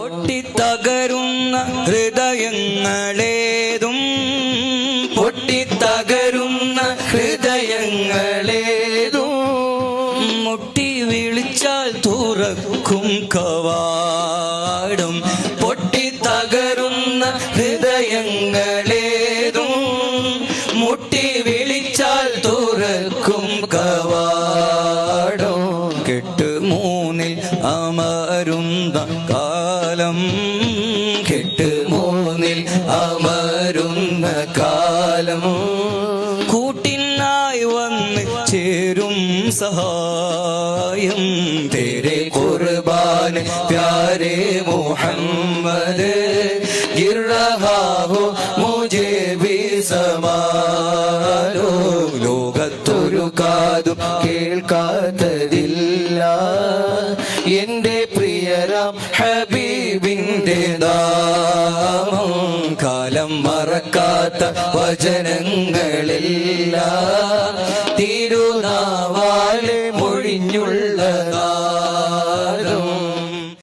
പൊട്ടിത്തകരുന്ന ഹൃദയങ്ങളേതും പൊട്ടിത്തകരുന്ന ഹൃദയങ്ങളേതും മുട്ടി വിളിച്ചാൽ തുറക്കും കവാടം പൊട്ടിത്തകരുന്ന ഹൃദയങ്ങളേതും മുട്ടി വിളിച്ചാൽ തുറക്കും കവാടം കെട്ടുമൂന്നിൽ അമരുന്ന കാലം കെട്ടുമൂന്നിൽ അമരുന്ന കാലം കൂട്ടിനായി വന്ന് ചേരും സഹായം തേരെ ഖുർബാൻ പ്യാരെ മുഹമ്മദ് ഗിർ രഹാ ഹോ മുझे भी സമാനോ ലോകത്തൊരു കാതും കേൾക്കാത്തതില്ല എന്റെ പ്രിയരാം ഹബീബിന്റെ നാമം കാലം മറക്കാത്ത വചനങ്ങളില്ല തിരുനാവാലെ മൊഴിഞ്ഞുള്ളതാ